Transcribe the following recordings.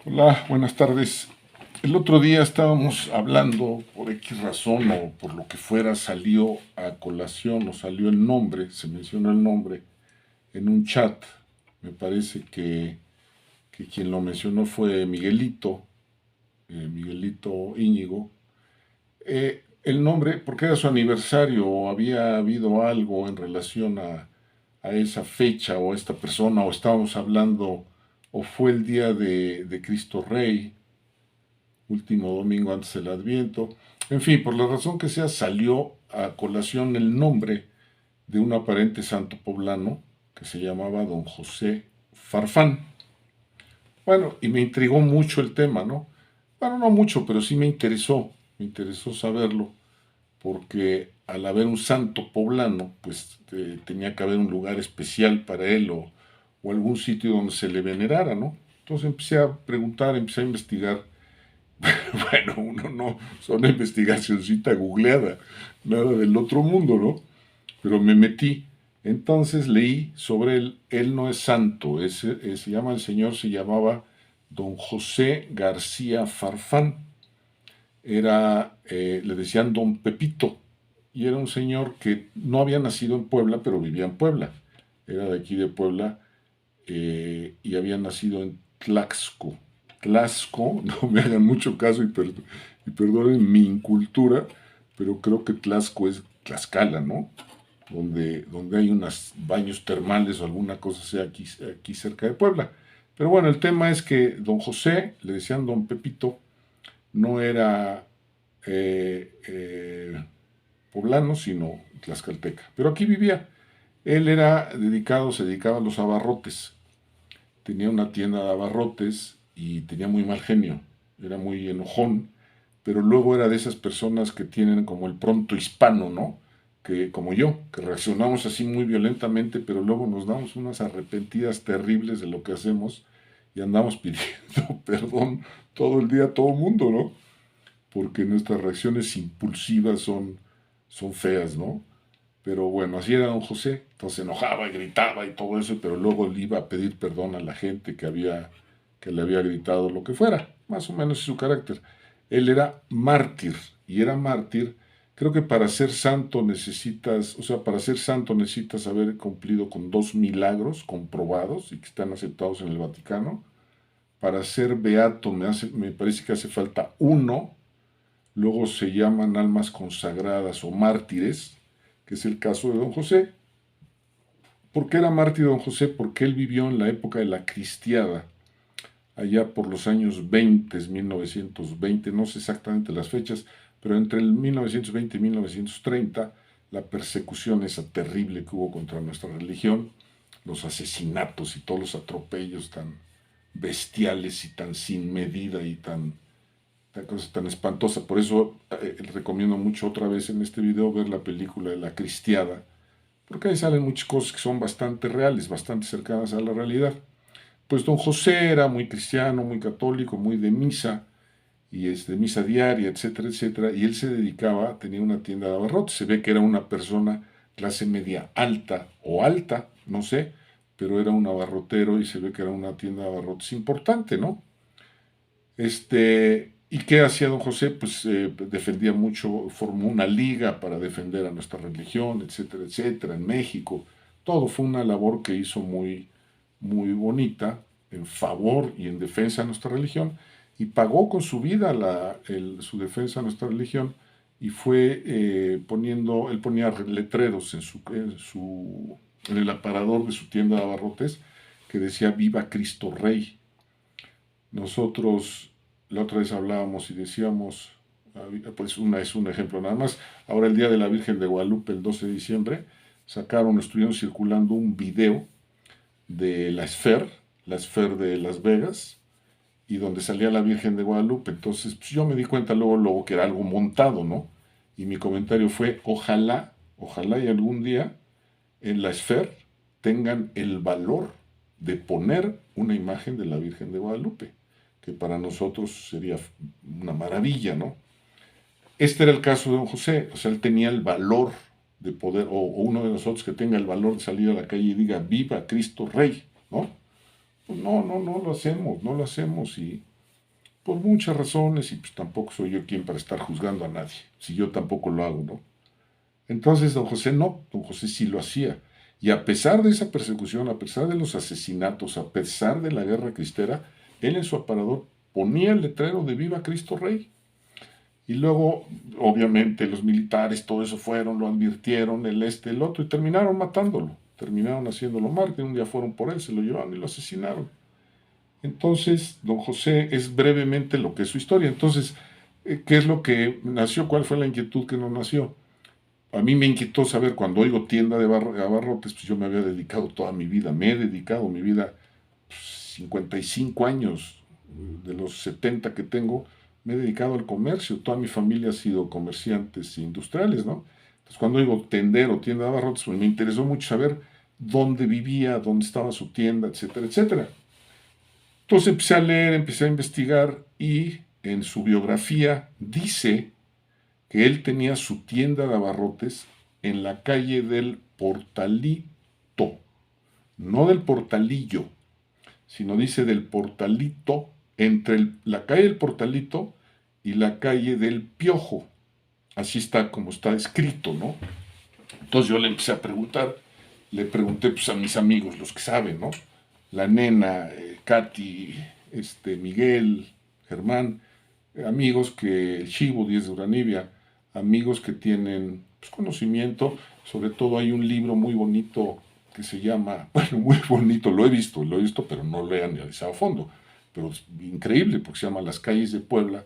Hola, buenas tardes. El otro día estábamos hablando, por X razón o por lo que fuera, salió a colación o salió el nombre, se mencionó el nombre en un chat. Me parece que quien lo mencionó fue Miguelito, Miguelito Íñigo. El nombre, porque era su aniversario o había habido algo en relación a esa fecha o a esta persona, o estábamos hablando, o fue el día de Cristo Rey, último domingo antes del Adviento. En fin, por la razón que sea, salió a colación el nombre de un aparente santo poblano que se llamaba don José Farfán. Bueno, y me intrigó mucho el tema, ¿no? Bueno, no mucho, pero sí me interesó saberlo, porque al haber un santo poblano, pues tenía que haber un lugar especial para él o algún sitio donde se le venerara, ¿no? Entonces empecé a preguntar, empecé a investigar. Bueno, uno no, son una investigacioncita googleada, nada del otro mundo, ¿no? Pero me metí. Entonces leí sobre él. Él no es santo, se llama el señor, se llamaba don José García Farfán. Le decían don Pepito, y era un señor que no había nacido en Puebla, pero vivía en Puebla. Era de aquí de Puebla, y había nacido en Tlaxco. Tlaxco, no me hagan mucho caso y perdonen mi incultura, pero creo que Tlaxco es Tlaxcala, ¿no? Donde hay unos baños termales o alguna cosa sea aquí cerca de Puebla. Pero bueno, el tema es que don José, le decían don Pepito, no era poblano, sino tlaxcalteca. Pero aquí vivía. Él se dedicaba a los abarrotes. Tenía una tienda de abarrotes y tenía muy mal genio. Era muy enojón, pero luego era de esas personas que tienen como el pronto hispano, ¿no? Que como yo, que reaccionamos así muy violentamente, pero luego nos damos unas arrepentidas terribles de lo que hacemos y andamos pidiendo perdón todo el día a todo el mundo, ¿no? Porque nuestras reacciones impulsivas son feas, ¿no? Pero bueno, así era don José. Entonces se enojaba y gritaba y todo eso, pero luego le iba a pedir perdón a la gente que le había gritado lo que fuera. Más o menos es su carácter. Él era mártir, y era mártir. Creo que para ser santo necesitas, o sea, para ser santo necesitas haber cumplido con 2 milagros comprobados y que están aceptados en el Vaticano. Para ser beato me parece que hace falta uno. Luego se llaman almas consagradas o mártires, que es el caso de don José. ¿Por qué era mártir don José? Porque él vivió en la época de la cristiada, allá por los años 20, 1920, no sé exactamente las fechas, pero entre el 1920 y 1930, la persecución esa terrible que hubo contra nuestra religión, los asesinatos y todos los atropellos tan bestiales y tan sin medida y tan cosa tan espantosa. Por eso recomiendo mucho otra vez en este video ver la película de La Cristiada, porque ahí salen muchas cosas que son bastante reales, bastante cercanas a la realidad. Pues don José era muy cristiano, muy católico, muy de misa, y es de misa diaria, etcétera, etcétera, y él se dedicaba, tenía una tienda de abarrotes. Se ve que era una persona clase media alta o alta, no sé, pero era un abarrotero y se ve que era una tienda de abarrotes importante, ¿no? ¿Y qué hacía don José? Pues defendía mucho, formó una liga para defender a nuestra religión, etcétera, etcétera, en México. Todo fue una labor que hizo muy, muy bonita en favor y en defensa de nuestra religión, y pagó con su vida su defensa de nuestra religión, y fue él ponía letreros en el aparador de su tienda de abarrotes que decía Viva Cristo Rey. Nosotros la otra vez hablábamos y decíamos, pues es un ejemplo nada más. Ahora el Día de la Virgen de Guadalupe, el 12 de diciembre, estuvieron circulando un video de la Esfer de Las Vegas, y donde salía la Virgen de Guadalupe. Entonces pues yo me di cuenta luego que era algo montado, ¿no? Y mi comentario fue, ojalá y algún día en la Esfer tengan el valor de poner una imagen de la Virgen de Guadalupe, que para nosotros sería una maravilla, ¿no? Este era el caso de don José, o sea, él tenía el valor de poder, o uno de nosotros que tenga el valor de salir a la calle y diga, viva Cristo Rey, ¿no? Pues no lo hacemos, no lo hacemos, por muchas razones, y pues tampoco soy yo quien para estar juzgando a nadie, si yo tampoco lo hago, ¿no? Entonces don José no, don José sí lo hacía. Y a pesar de esa persecución, a pesar de los asesinatos, a pesar de la guerra cristera, él en su aparador ponía el letrero de Viva Cristo Rey. Y luego, obviamente, los militares, todo eso fueron, lo advirtieron, el otro, y terminaron matándolo. Terminaron haciéndolo mártir. Un día fueron por él, se lo llevaron y lo asesinaron. Entonces, don José es brevemente lo que es su historia. Entonces, ¿qué es lo que nació? ¿Cuál fue la inquietud que no nació? A mí me inquietó saber cuando oigo tienda de abarrotes, pues yo me había dedicado toda mi vida, me he dedicado mi vida, pues, 55 años, de los 70 que tengo, me he dedicado al comercio, toda mi familia ha sido comerciantes industriales, ¿no? Entonces cuando oigo tender o tienda de abarrotes, pues me interesó mucho saber dónde vivía, dónde estaba su tienda, etcétera, etcétera. Entonces empecé a leer, empecé a investigar y en su biografía dice que él tenía su tienda de abarrotes en la calle del Portalito, no del Portalillo, sino dice del Portalito, entre la calle del Portalito y la calle del Piojo. Así está como está escrito, ¿no? Entonces yo le empecé a preguntar, le pregunté pues, a mis amigos, los que saben, ¿no? La nena, Katy, Miguel, Germán, amigos que el Chivo 10 de Uranibia, amigos que tienen pues, conocimiento, sobre todo hay un libro muy bonito que se llama, bueno, muy bonito, lo he visto, pero no lo he analizado a fondo, pero es increíble porque se llama Las calles de Puebla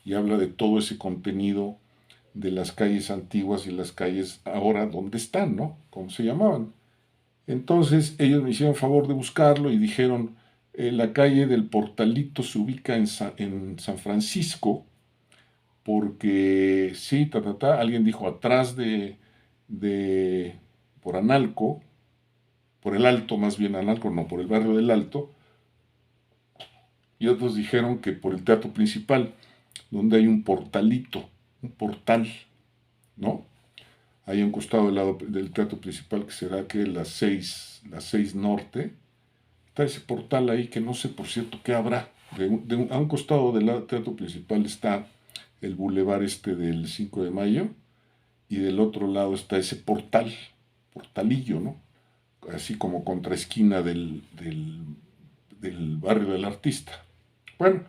y habla de todo ese contenido de las calles antiguas y las calles ahora donde están, ¿no? ¿Cómo se llamaban? Entonces ellos me hicieron favor de buscarlo y dijeron, la calle del Portalito se ubica en San Francisco, porque sí, alguien dijo atrás de, por Analco, por el Alto más bien, Analco no, por el barrio del Alto, y otros dijeron que por el teatro principal, donde hay un portalito, un portal, ¿no? Hay a un costado del lado del teatro principal, que será que las seis norte, está ese portal ahí que no sé por cierto qué habrá. A un costado del teatro principal está el bulevar del 5 de mayo y del otro lado está ese portalillo, ¿no? Así como contraesquina del barrio del artista. Bueno,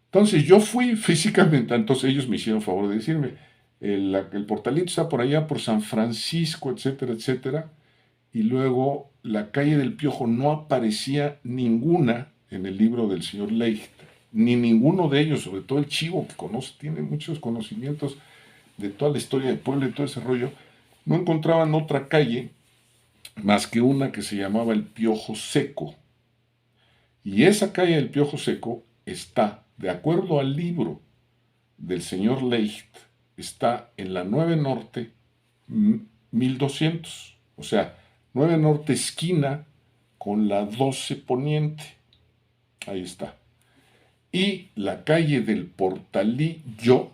entonces yo fui físicamente, entonces ellos me hicieron favor de decirme, el portalito está por allá, por San Francisco, etcétera, etcétera, y luego la calle del Piojo no aparecía ninguna en el libro del señor Leicht, ni ninguno de ellos, sobre todo el Chivo, que conoce, tiene muchos conocimientos de toda la historia de Puebla y todo ese rollo, no encontraban otra calle más que una que se llamaba el Piojo Seco. Y esa calle del Piojo Seco está, de acuerdo al libro del señor Leicht, está en la 9 Norte 1200. O sea, 9 Norte esquina con la 12 Poniente. Ahí está. Y la calle del Portalillo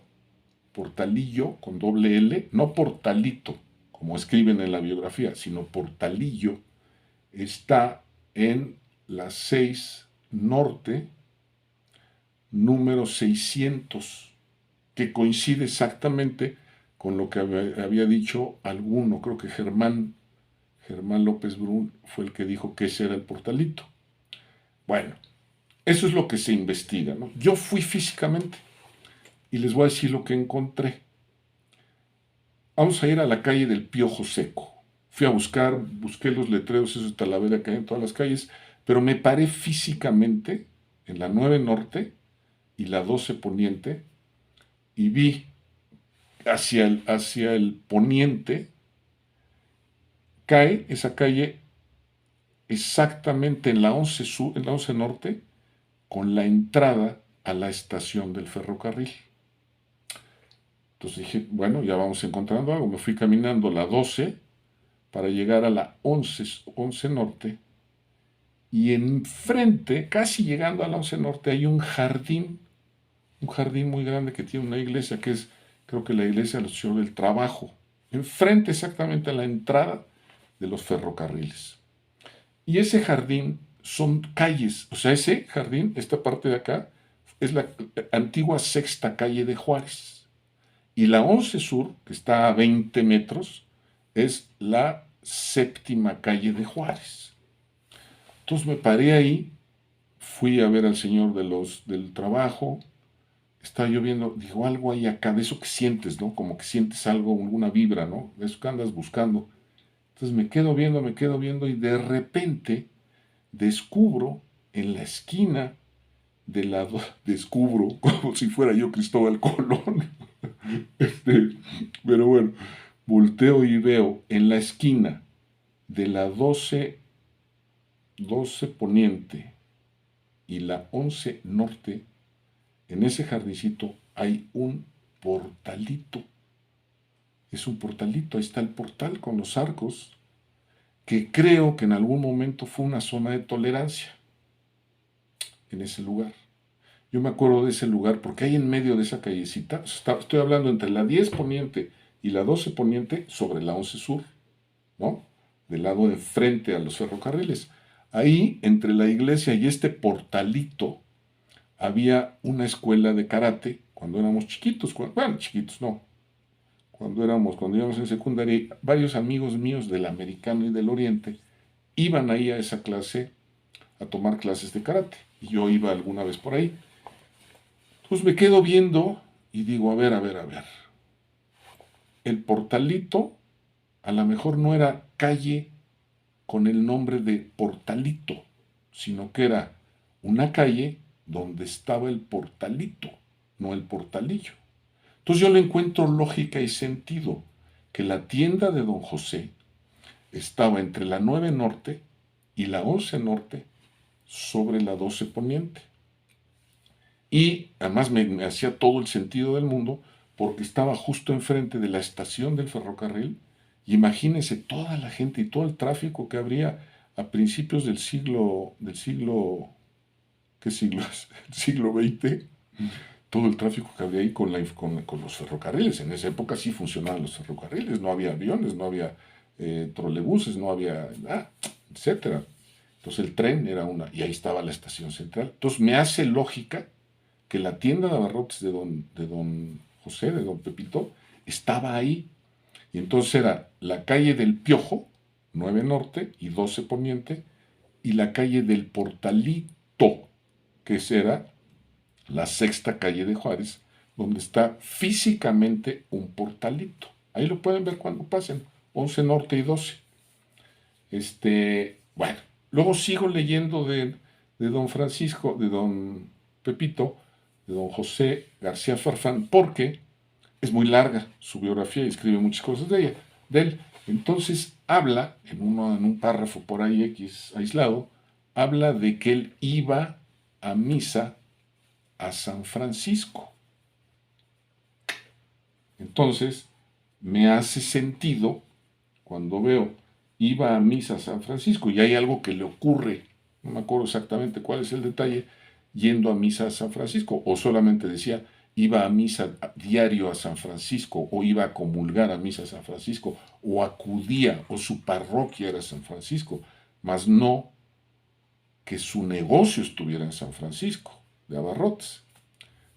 con doble L, no Portalito, como escriben en la biografía, sino Portalillo, está en la 6 Norte, número 600, que coincide exactamente con lo que había dicho alguno, creo que Germán López Brun fue el que dijo que ese era el portalito. Bueno, eso es lo que se investiga, ¿no? Yo fui físicamente y les voy a decir lo que encontré. Vamos a ir a la calle del Piojo Seco. Fui a busqué los letreros, esos de Talavera que hay en todas las calles, pero me paré físicamente en la 9 Norte y la 12 Poniente y vi hacia el poniente, cae esa calle exactamente en la 11 Sur, en la 11 Norte, con la entrada a la estación del ferrocarril. Entonces dije, bueno, ya vamos encontrando algo. Me fui caminando la 12 para llegar a la 11 Norte. Y enfrente, casi llegando a la 11 Norte, hay un jardín muy grande que tiene una iglesia que es, creo que la iglesia de los Señores del Trabajo. Enfrente exactamente a la entrada de los ferrocarriles. Y ese jardín son calles, o sea, ese jardín, esta parte de acá, es la antigua sexta calle de Juárez. Y la 11 Sur, que está a 20 metros, es la séptima calle de Juárez. Entonces me paré ahí, fui a ver al señor del trabajo, estaba yo viendo, digo, algo hay acá, de eso que sientes, ¿no? Como que sientes algo, alguna vibra, ¿no? De eso que andas buscando. Entonces me quedo viendo y de repente descubro en la esquina descubro como si fuera yo Cristóbal Colón. Este, pero bueno, volteo y veo en la esquina de la 12 Poniente y la 11 Norte, en ese jardincito hay un portalito. Es un portalito, ahí está el portal con los arcos, que creo que en algún momento fue una zona de tolerancia en ese lugar. Yo me acuerdo de ese lugar porque hay en medio de esa callecita, estoy hablando entre la 10 Poniente y la 12 Poniente sobre la 11 Sur, ¿no? Del lado de frente a los ferrocarriles. Ahí, entre la iglesia y este portalito, había una escuela de karate cuando éramos chiquitos, bueno, chiquitos no, cuando íbamos en secundaria, varios amigos míos del americano y del oriente iban ahí a esa clase, a tomar clases de karate. Y yo iba alguna vez por ahí. Pues me quedo viendo y digo, a ver, a ver, a ver. El portalito a lo mejor no era calle con el nombre de portalito, sino que era una calle donde estaba el portalito, no el portalillo. Entonces yo le encuentro lógica y sentido que la tienda de don José estaba entre la 9 Norte y la 11 Norte sobre la 12 Poniente. Y además me hacía todo el sentido del mundo porque estaba justo enfrente de la estación del ferrocarril. Y imagínense toda la gente y todo el tráfico que habría a principios ¿qué siglo es? El siglo XX. Todo el tráfico que había ahí con los ferrocarriles. En esa época sí funcionaban los ferrocarriles, no había aviones, no había trolebuses, no había nada, etcétera. Entonces el tren era y ahí estaba la estación central. Entonces me hace lógica que la tienda de abarrotes de don José, de don Pepito, estaba ahí. Y entonces era la calle del Piojo, 9 Norte y 12 Poniente, y la calle del Portalito, que era la sexta calle de Juárez, donde está físicamente un portalito. Ahí lo pueden ver cuando pasen, 11 Norte y 12. Bueno, luego sigo leyendo de don Francisco, de don Pepito, de don José García Farfán, porque es muy larga su biografía y escribe muchas cosas de él. Entonces habla, en un párrafo por ahí X aislado, habla de que él iba a misa a San Francisco. Entonces me hace sentido cuando veo iba a misa a San Francisco y hay algo que le ocurre, no me acuerdo exactamente cuál es el detalle, yendo a misa a San Francisco, o solamente decía iba a misa diario a San Francisco, o iba a comulgar a misa a San Francisco, o acudía, o su parroquia era San Francisco, mas no que su negocio estuviera en San Francisco, de abarrotes.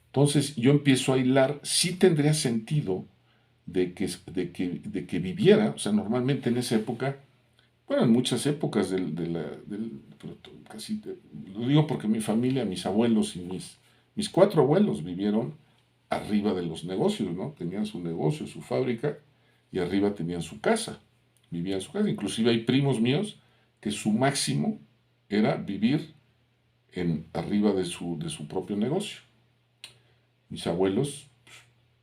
Entonces yo empiezo a hilar, sí tendría sentido de que viviera, o sea, normalmente en esa época, bueno, en muchas épocas lo digo porque mi familia, mis abuelos y mis cuatro abuelos vivieron arriba de los negocios, ¿no? Tenían su negocio, su fábrica, y arriba tenían su casa, vivían en su casa. Inclusive hay primos míos que su máximo era vivir arriba de su propio negocio. Mis abuelos, pues,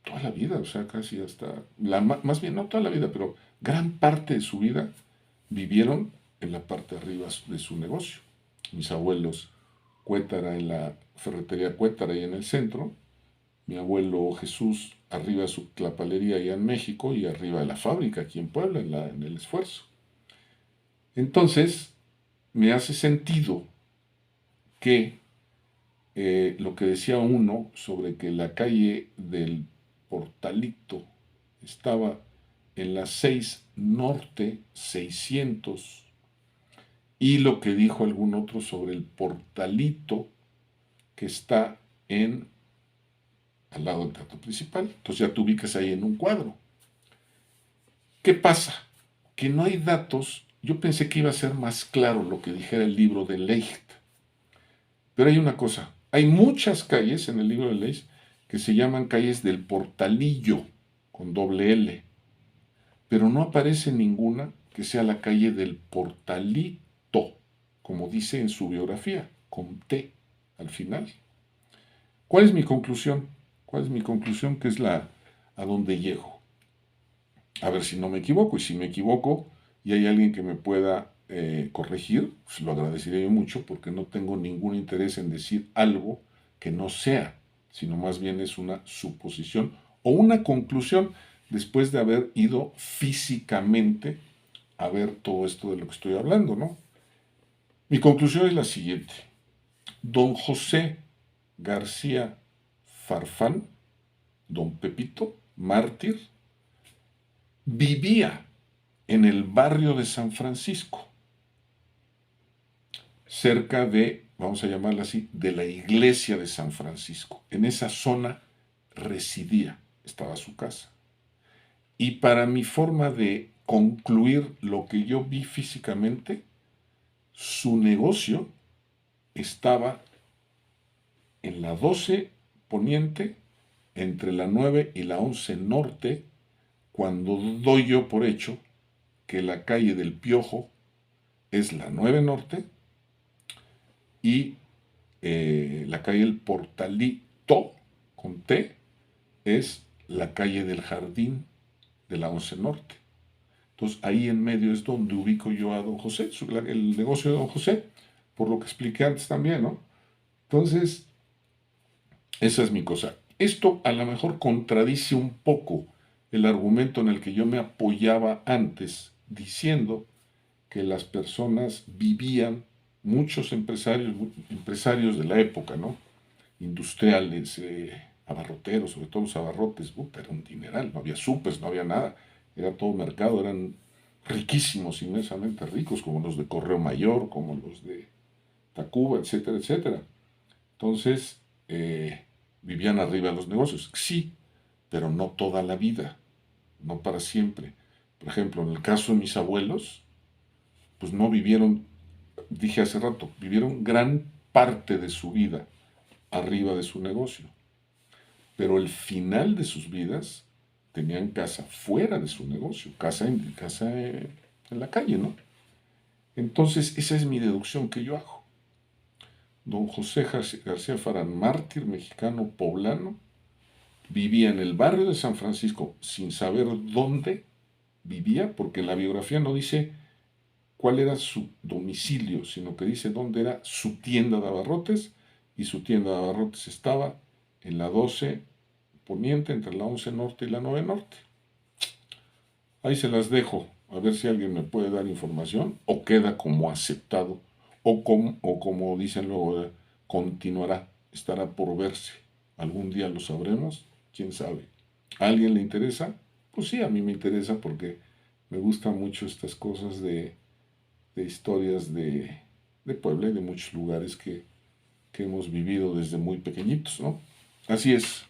toda la vida, o sea, casi hasta, más bien no toda la vida, pero gran parte de su vida vivieron en la parte de arriba de su negocio. Mis abuelos, Cuétara en la ferretería Cuétara y en el centro, mi abuelo Jesús arriba de su tlapalería allá en México y arriba de la fábrica aquí en Puebla, en el Esfuerzo. Entonces, me hace sentido que lo que decía uno sobre que la calle del Portalito estaba en la 6 Norte 600 y lo que dijo algún otro sobre el Portalito que está al lado del teatro principal. Entonces ya te ubicas ahí en un cuadro. ¿Qué pasa? Que no hay datos. Yo pensé que iba a ser más claro lo que dijera el libro de Leicht. Pero hay una cosa. Hay muchas calles en el libro de Leicht que se llaman calles del Portalillo, con doble L. Pero no aparece ninguna que sea la calle del Portalito, como dice en su biografía, con T al final. ¿Cuál es mi conclusión? ¿Cuál es mi conclusión? Que es a donde llego. A ver si no me equivoco. Y si me equivoco y hay alguien que me pueda corregir, pues lo agradecería yo mucho porque no tengo ningún interés en decir algo que no sea, sino más bien es una suposición o una conclusión después de haber ido físicamente a ver todo esto de lo que estoy hablando, ¿no? Mi conclusión es la siguiente. Don José García Farfán, don Pepito, mártir, vivía en el barrio de San Francisco, cerca de, vamos a llamarla así, de la iglesia de San Francisco. En esa zona residía, estaba su casa. Y para mi forma de concluir lo que yo vi físicamente, su negocio estaba en la 12 poniente, entre la 9 y la 11 norte, cuando doy yo por hecho que la calle del Piojo es la 9 norte y la calle El Portalito, con T, es la calle del Jardín de la 11 norte. Entonces ahí en medio es donde ubico yo a don José, el negocio de don José, por lo que expliqué antes también, ¿no? Entonces, esa es mi cosa. Esto a lo mejor contradice un poco el argumento en el que yo me apoyaba antes, diciendo que las personas vivían, muchos empresarios de la época, ¿no? Industriales, abarroteros, sobre todo los abarrotes, era un dineral, no había supers, no había nada, era todo mercado, eran riquísimos, inmensamente ricos, como los de Correo Mayor, como los de Tacuba, etcétera, etcétera. Entonces, vivían arriba de los negocios, sí, pero no toda la vida, no para siempre. Por ejemplo, en el caso de mis abuelos, pues no vivieron, dije hace rato, vivieron gran parte de su vida arriba de su negocio, pero el final de sus vidas tenían casa fuera de su negocio, casa en la calle, ¿no? Entonces, esa es mi deducción que yo hago. Don José García Farán, mártir mexicano poblano, vivía en el barrio de San Francisco sin saber dónde vivía, porque la biografía no dice cuál era su domicilio, sino que dice dónde era su tienda de abarrotes, y su tienda de abarrotes estaba en la 12 poniente, entre la 11 norte y la 9 norte. Ahí se las dejo, a ver si alguien me puede dar información, o queda como aceptado, o como dicen luego, continuará, estará por verse. Algún día lo sabremos, quién sabe. ¿A alguien le interesa? Pues sí, a mí me interesa porque me gustan mucho estas cosas de historias de Puebla y de muchos lugares que hemos vivido desde muy pequeñitos, ¿no? Así es.